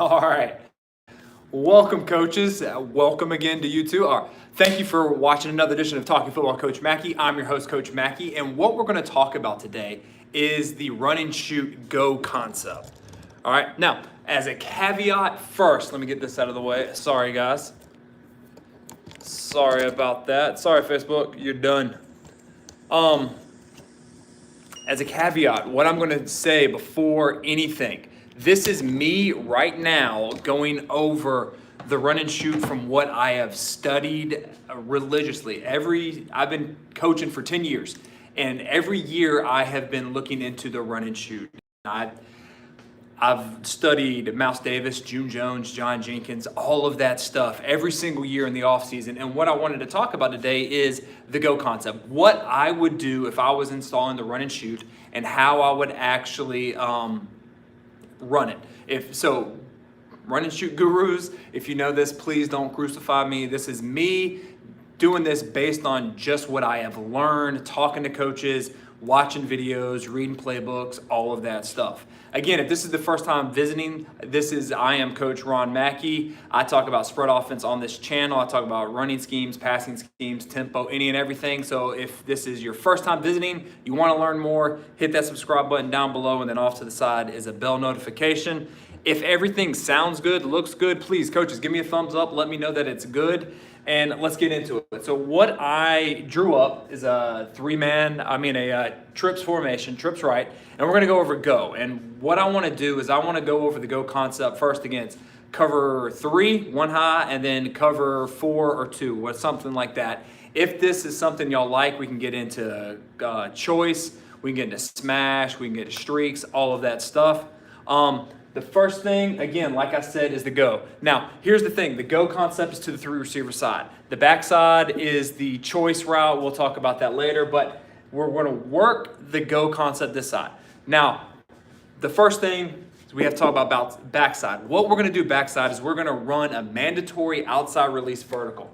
All right. Welcome, coaches. Welcome again to you two. Thank you for watching another edition of Talking Football Coach McKie. I'm your host, Coach McKie, and what we're going to talk about today is the run and shoot go concept. All right. Now, as a caveat first, let me get this out of the way. Sorry, guys. Sorry about that. Sorry, Facebook. You're done. As a caveat, what I'm going to say before anything, this is me right now going over the run and shoot from what I have studied religiously. I've been coaching for 10 years, and every year I have been looking into the run and shoot. I've studied Mouse Davis, June Jones, John Jenkins, all of that stuff every single year in the offseason. And what I wanted to talk about today is the go concept. What I would do if I was installing the run and shoot and how I would actually run it. Run and shoot gurus, if you know this, please don't crucify me. This is me doing this based on just what I have learned, talking to coaches, watching videos, reading playbooks, all of that stuff. Again, if this is the first time visiting, I am Coach Ron McKie. I talk about spread offense on this channel. I talk about running schemes, passing schemes, tempo, any and everything. So if this is your first time visiting, you want to learn more, hit that subscribe button down below, and then off to the side is a bell notification. If everything sounds good, looks good, please, coaches, give me a thumbs up. Let me know that it's good. And let's get into it. So what I drew up is a trips formation, trips right, and we're gonna go over go. And what I wanna do is I wanna go over the go concept first against cover 3, 1 high, and then cover 4 or 2, or something like that. If this is something y'all like, we can get into choice, we can get into smash, we can get into streaks, all of that stuff. The first thing, again, like I said, is the go. Now, here's the thing. The go concept is to the 3 receiver side. The backside is the choice route. We'll talk about that later, but we're going to work the go concept this side. Now, the first thing is we have to talk about backside. What we're going to do backside is we're going to run a mandatory outside release vertical.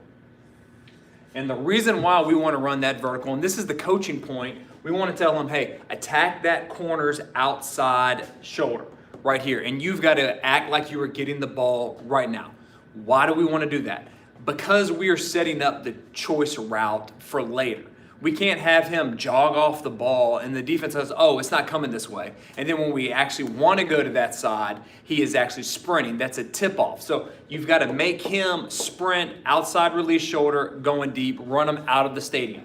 And the reason why we want to run that vertical, and this is the coaching point, we want to tell them, hey, attack that corner's outside shoulder. Right here, and you've got to act like you are getting the ball right now. Why do we want to do that? Because we are setting up the choice route for later. We can't have him jog off the ball and the defense says, oh, it's not coming this way. And then when we actually want to go to that side, he is actually sprinting. That's a tip off. So you've got to make him sprint, outside release shoulder, going deep, run him out of the stadium.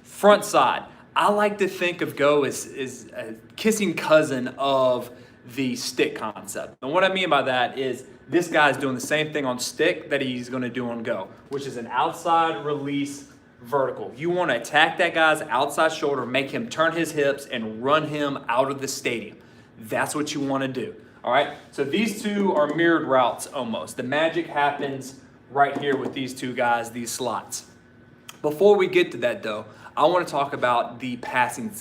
Front side, I like to think of go as a kissing cousin of the stick concept. And what I mean by that is this guy's doing the same thing on stick that he's going to do on go, which is an outside release vertical. You want to attack that guy's outside shoulder, make him turn his hips and run him out of the stadium. That's what you want to do. All right. So these two are mirrored routes almost. The magic happens right here with these two guys, these slots. Before we get to that though, I want to talk about the passing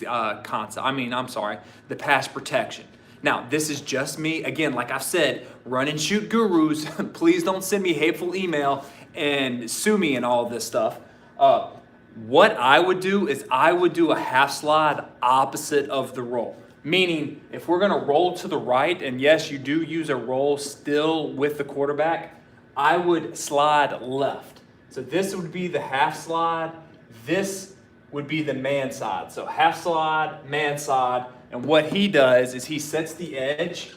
concept. The pass protection. Now, this is just me. Again, like I've said, run and shoot gurus. Please don't send me hateful email and sue me and all this stuff. What I would do is I would do a half slide opposite of the roll. Meaning, if we're going to roll to the right, and yes, you do use a roll still with the quarterback, I would slide left. So this would be the half slide. This would be the man side. So half slide, man side. And what he does is he sets the edge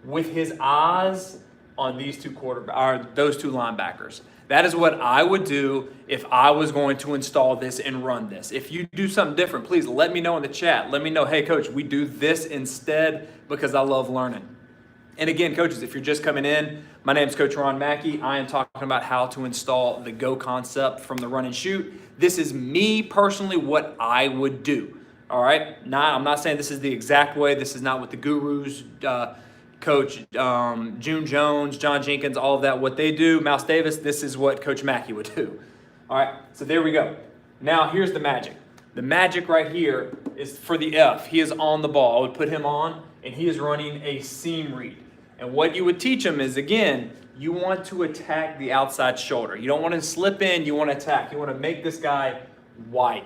with his eyes on those two linebackers. That is what I would do if I was going to install this and run this. If you do something different, please let me know in the chat. Let me know, hey, coach, we do this instead because I love learning. And again, coaches, if you're just coming in, my name is Coach Ron McKie. I am talking about how to install the go concept from the run and shoot. This is me personally what I would do. All right, I'm not saying this is the exact way. This is not what the gurus, Coach June Jones, John Jenkins, all of that, what they do. Mouse Davis, this is what Coach McKie would do. All right, so there we go. Now here's the magic. The magic right here is for the F. He is on the ball. I would put him on, and he is running a seam read. And what you would teach him is, again, you want to attack the outside shoulder. You don't want to slip in. You want to attack. You want to make this guy wide.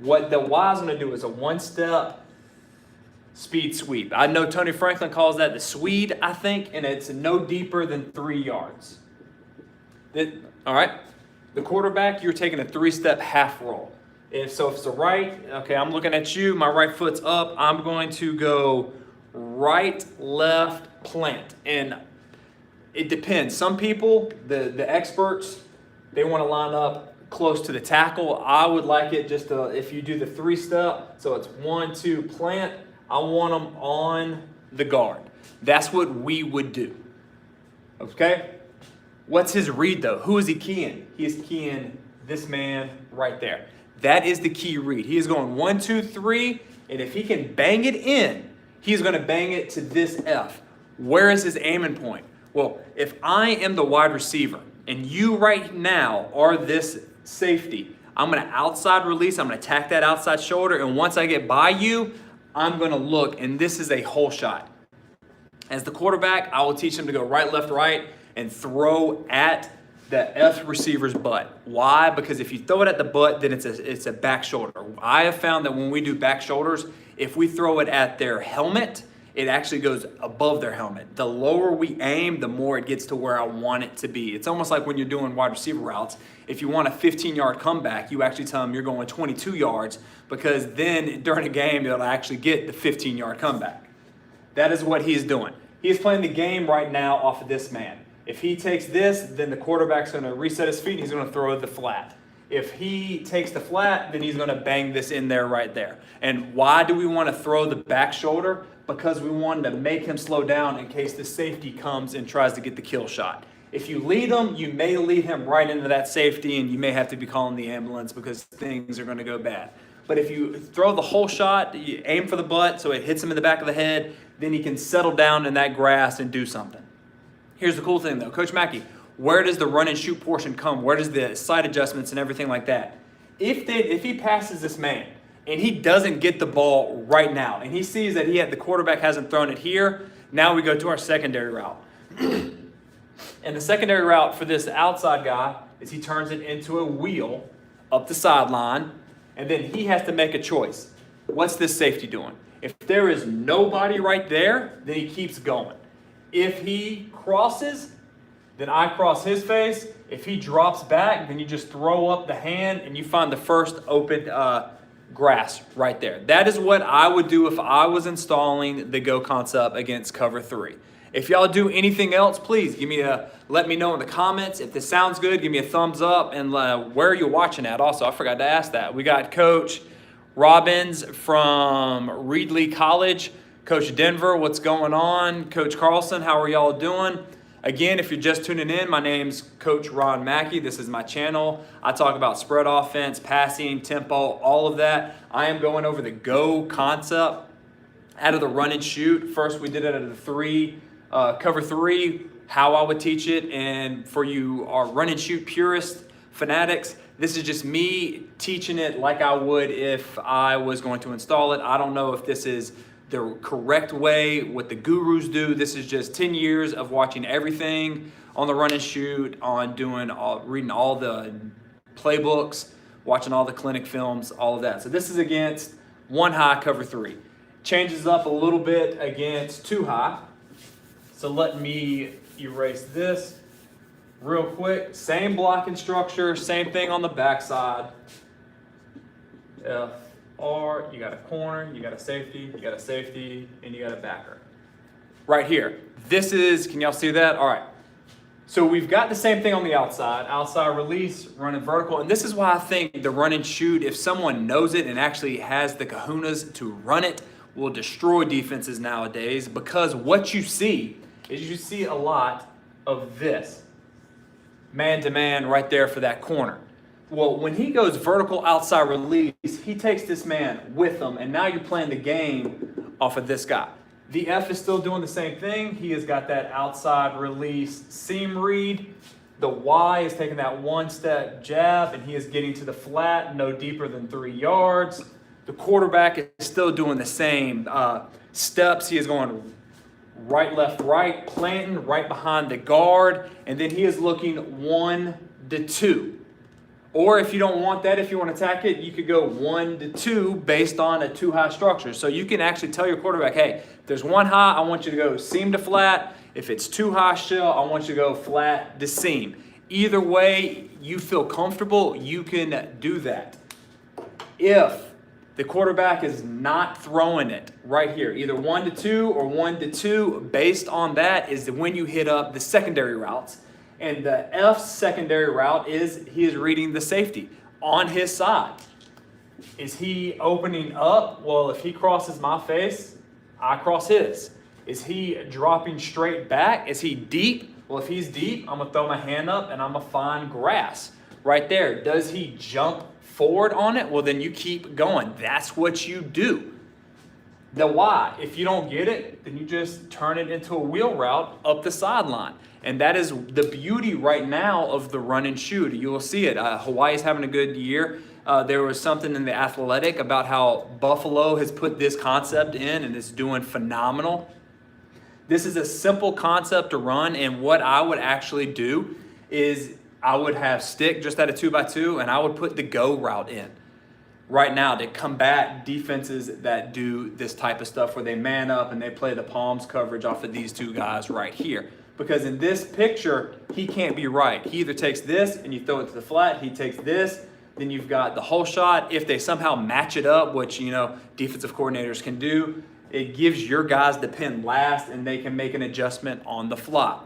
What the Y is going to do is a one-step speed sweep. I know Tony Franklin calls that the Swede, I think, and it's no deeper than 3 yards. All right? The quarterback, you're taking a 3-step half roll. If it's a right, okay, I'm looking at you, my right foot's up, I'm going to go right, left, plant. And it depends. Some people, the experts, they want to line up close to the tackle. I would like it just if you do the 3-step, so it's 1, 2, plant, I want them on the guard. That's what we would do. Okay? What's his read though? Who is he keying? He is keying this man right there. That is the key read. He is going 1, 2, 3, and if he can bang it in, he's going to bang it to this F. Where is his aiming point? Well, if I am the wide receiver and you right now are this safety, I'm going to outside release, I'm going to attack that outside shoulder, and once I get by you, I'm going to look, and this is a hole shot. As the quarterback, I will teach him to go right, left, right, and throw at the F receiver's butt. Why? Because if you throw it at the butt, then it's a back shoulder. I have found that when we do back shoulders, if we throw it at their helmet, it actually goes above their helmet. The lower we aim, the more it gets to where I want it to be. It's almost like when you're doing wide receiver routes. If you want a 15-yard comeback, you actually tell them you're going 22 yards because then during a game, they'll actually get the 15-yard comeback. That is what he's doing. He is playing the game right now off of this man. If he takes this, then the quarterback's going to reset his feet and he's going to throw the flat. If he takes the flat, then he's going to bang this in there right there. And why do we want to throw the back shoulder? Because we wanted to make him slow down in case the safety comes and tries to get the kill shot. If you lead him, you may lead him right into that safety and you may have to be calling the ambulance because things are going to go bad. But if you throw the whole shot, you aim for the butt so it hits him in the back of the head, then he can settle down in that grass and do something. Here's the cool thing though, Coach McKie, where does the run and shoot portion come? Where does the sight adjustments and everything like that? If he passes this man and he doesn't get the ball right now and he sees that the quarterback hasn't thrown it here, now we go to our secondary route. And the secondary route for this outside guy is he turns it into a wheel up the sideline, and then he has to make a choice. What's this safety doing? If there is nobody right there, then he keeps going. If he crosses, then I cross his face. If he drops back, then you just throw up the hand and you find the first open grass right there. That is what I would do if I was installing the Go concept against cover 3. If y'all do anything else, please let me know in the comments. If this sounds good, give me a thumbs up. And where are you watching at? Also, I forgot to ask that. We got Coach Robbins from Reedley College. Coach Denver, what's going on? Coach Carlson, how are y'all doing? Again, if you're just tuning in, my name's Coach Ron McKie. This is my channel. I talk about spread offense, passing, tempo, all of that. I am going over the Go concept out of the run and shoot. First, we did it out of the cover 3, how I would teach it. And for you, our run and shoot purist fanatics, this is just me teaching it like I would if I was going to install it. I don't know if this is the correct way, what the gurus do. This is just 10 years of watching everything on the run and shoot, on reading all the playbooks, watching all the clinic films, all of that. So this is against 1 high, cover 3. Changes up a little bit against 2 high. So let me erase this real quick. Same blocking structure, same thing on the backside. FR, you got a corner, you got a safety, and you got a backer. Right here. This is, can y'all see that? All right. So we've got the same thing on the outside release, running vertical. And this is why I think the run and shoot, if someone knows it and actually has the kahunas to run it, will destroy defenses nowadays, because what you see is you see a lot of this man-to-man right there for that corner. Well, when he goes vertical outside release, he takes this man with him, and now you're playing the game off of this guy. The F is still doing the same thing. He has got that outside release seam read. The Y is taking that 1-step jab, and he is getting to the flat, no deeper than 3 yards. The quarterback is still doing the same steps. He is going right, left, right, planting right behind the guard, and then he is looking 1 to 2 Or if you don't want that, if you want to attack it, you could go 1 to 2 based on a 2 high structure. So you can actually tell your quarterback, hey, if there's 1 high, I want you to go seam to flat. If it's 2 high shell, I want you to go flat to seam. Either way you feel comfortable, you can do that. If the quarterback is not throwing it right here, either 1 to 2 or 1 to 2, based on that is when you hit up the secondary routes. And the F secondary route is he is reading the safety on his side. Is he opening up? Well, if he crosses my face, I cross his. Is he dropping straight back? Is he deep? Well, if he's deep, I'm going to throw my hand up and I'm going to find grass right there. Does he jump forward on it? Well, then you keep going. That's what you do. The Y, if you don't get it, then you just turn it into a wheel route up the sideline. And that is the beauty right now of the run and shoot. You will see it. Hawaii's having a good year. There was something in the Athletic about how Buffalo has put this concept in and it's doing phenomenal. This is a simple concept to run, and what I would actually do is I would have stick just at a 2x2 and I would put the go route in right now to combat defenses that do this type of stuff where they man up and they play the palms coverage off of these 2 guys right here. Because in this picture, he can't be right. He either takes this and you throw it to the flat, he takes this, then you've got the whole shot. If they somehow match it up, which, defensive coordinators can do, it gives your guys the pin last and they can make an adjustment on the fly.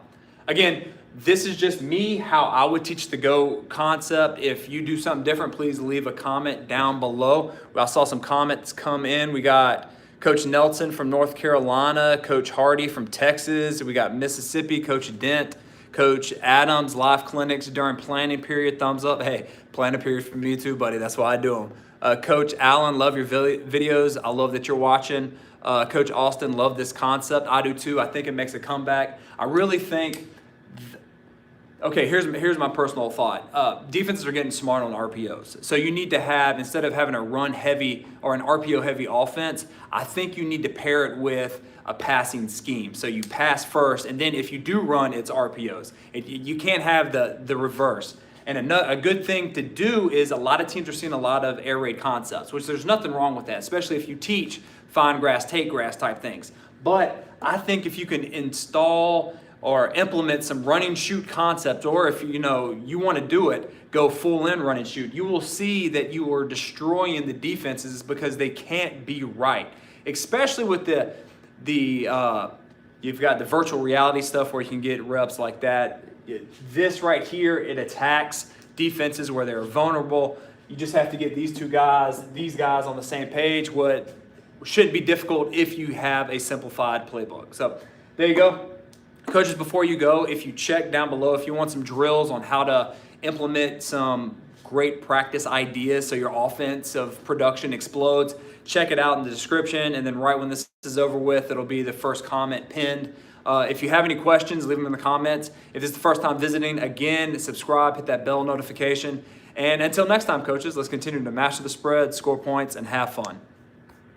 Again, this is just me, how I would teach the go concept. If you do something different, please leave a comment down below. I saw some comments come in. We got Coach Nelson from North Carolina, Coach Hardy from Texas. We got Mississippi, Coach Dent, Coach Adams, live clinics during planning period, thumbs up. Hey, planning period for me too, buddy. That's why I do them. Coach Allen, love your videos. I love that you're watching. Coach Austin, love this concept. I do too. I think it makes a comeback. I really think, okay, here's my personal thought. Defenses are getting smart on RPOs. So you need to have, instead of having a run heavy or an RPO heavy offense, I think you need to pair it with a passing scheme. So you pass first, and then if you do run, it's RPOs. You can't have the reverse. And a good thing to do is a lot of teams are seeing a lot of air raid concepts, which there's nothing wrong with that, especially if you teach find grass, take grass type things. But I think if you can install or implement some run and shoot concept, or if you want to do it, go full in run and shoot, you will see that you are destroying the defenses because they can't be right. Especially with you've got the virtual reality stuff where you can get reps like that. This right here, it attacks defenses where they're vulnerable. You just have to get these guys on the same page. What shouldn't be difficult if you have a simplified playbook. So there you go. Coaches, before you go, if you check down below, if you want some drills on how to implement some great practice ideas so your offensive production explodes, check it out in the description. And then right when this is over with, it'll be the first comment pinned. If you have any questions, leave them in the comments. If this is the first time visiting, again, subscribe, hit that bell notification. And until next time, coaches, let's continue to master the spread, score points, and have fun.